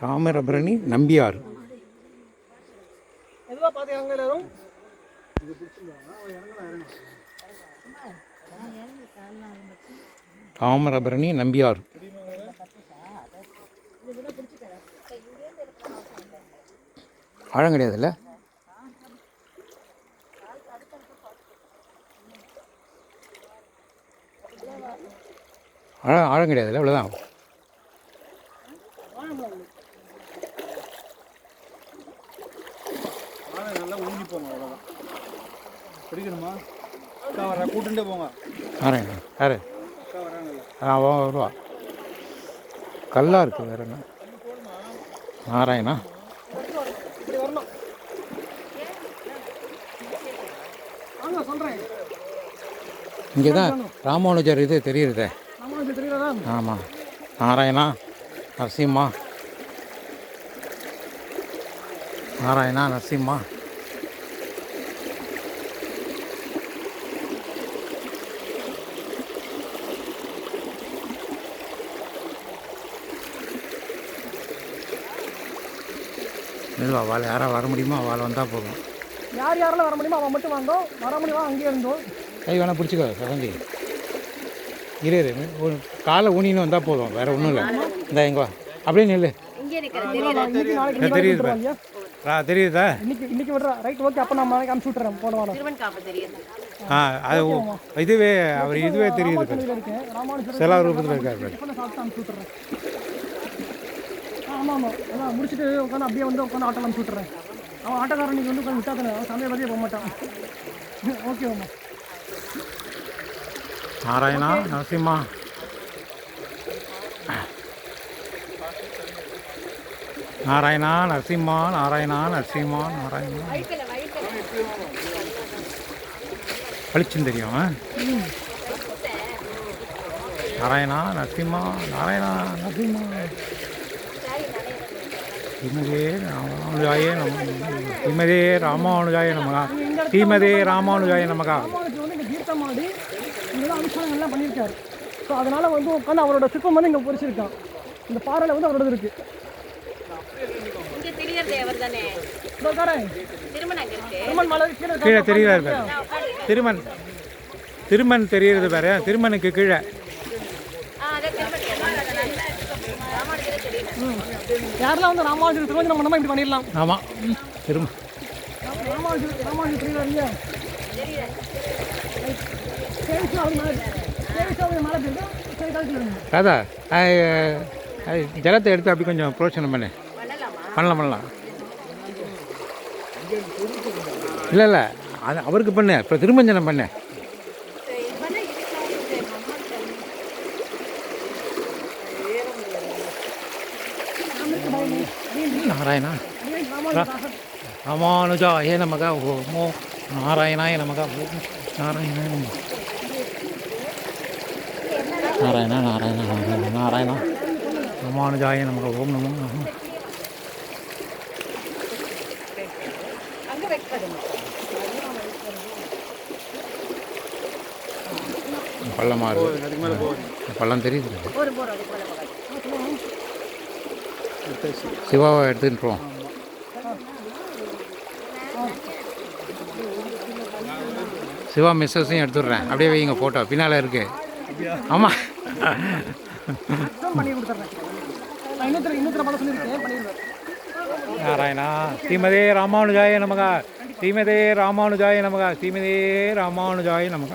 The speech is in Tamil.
தாமிரபரணி நம்பியார். தாமிரபரணி நம்பியார். ஆழம் கிடையாதுல்ல? ஆழம் கிடையாதுல்ல? இவ்வளோதான். நல்லா ஊனி போங்க, அவ்வளோதான். பிடிக்கணுமா? அக்கா வர கூட்டுண்டே போங்க. வரேங்க. யாரு? அக்கா வராங்கல்ல. வருவா. கல்லாக இருக்குது. வேற என்ன? நாராயணா. இங்கே தான் ராமானுஜர் இது தெரியுறதே. ஆமாம். நாராயணா நரசிம்மா. நாராயணா நரசிம்மா. மெதுவா வாழை யாராவது வர முடியுமா? வாழை வந்தால் போதும். யாரெல்லாம் வர முடியுமோ அவன் மட்டும் வந்தோம். வர முடியுமா அங்கேயே இருந்தோம். கை வேணால் பிடிச்சிக்கோ சதந்தி. இரு காலை ஊனின்னு வந்தால் போதும், வேறு ஒன்றும் இல்லை. இந்த எங்க வா அப்படியே நில்லு. தெரியுது தெரியுதா? இன்னைக்கு விடுறா. Right, okay. அப்போ நான் நாளைக்கு அனுப்பிச்சு விட்றேன். போனவான அது இதுவே அவர் இதுவே தெரியுது. சில ரூபத்தில் இருக்காரு. அனுப்பிச்சு விட்றேன். ஆமாம் ஆமாம், அதான் முடிச்சுட்டு உட்காந்து அப்படியே வந்து உட்காந்து ஆட்டோ அனுப்பிச்சு விட்றேன். அவன் ஆட்டோக்காரன் நீங்கள் வந்து உட்காந்து விட்டாதானே, அவன் சமயம் வரையே போக மாட்டான். ஓகே அம்மா. நாராயணா நரசிம்மா. நாராயணா நரசிம்மா. நாராயணா நரசிம்மா. நாராயணா பளிச்சுன்னு தெரியும். நாராயணா நரசிம்மா. நாராயணா நரசிம்மா. ஸ்ரீமதே ராமானுஜாய நமக. ஸ்ரீமதே ராமானுஜாய நமக. ஸ்ரீமதே ராமானுஜாய நமக. தீர்த்தமாடி இங்கெல்லாம் அனுஷ்டானங்கள்லாம் பண்ணியிருக்காரு. ஸோ அதனால் வந்து உட்காந்து அவரோட சிற்பம் வந்து இங்கே பொறிச்சிருக்கான். இந்த பாறையில் வந்து அவரோட இருக்குது. கீழே தெரியாது பாரு. திருமன் தெரிகிறது பாரு. திருமனுக்கு கீழே யாரெல்லாம் வந்து ராமானுஜர் திருவஞ்சனம் பண்ணாமல் இப்படி பண்ணிடலாம். ஆமாம். ராமானுஜர் தெரியல இல்லையா? ராதா ஜலத்தை எடுத்து அப்படி கொஞ்சம் புரோச்சனம் பண்ணு. பண்ணலாம். இல்லை இல்லை, அது அவருக்கு பண்ணு. இப்போ திருமஞ்சனம் பண்ணு. நாராயணா ராமானுஜாய நமக. ஓமோ நாராயணாய நமக. ஓம் நாராயணாய நமக. நாராயணா நாராயணா நாராயணா நாராயணா ராமானுஜாய நமக. ஓம் நமோ நம. பள்ளமாக இருக்குது. பள்ளம் தெரியுது. சிவாவை எடுத்துட்டுருவோம். சிவா மிஸ்ஸஸையும் எடுத்துடுறேன். அப்படியே வைங்க ஃபோட்டோ பின்னால் இருக்கு. ஆமாம். நாராயணா. ஸ்ரீமதே ராமானுஜாய நமக. ஸ்ரீமதே ராமானுஜாய நமக. ஸ்ரீமதே ராமானுஜாய நமக.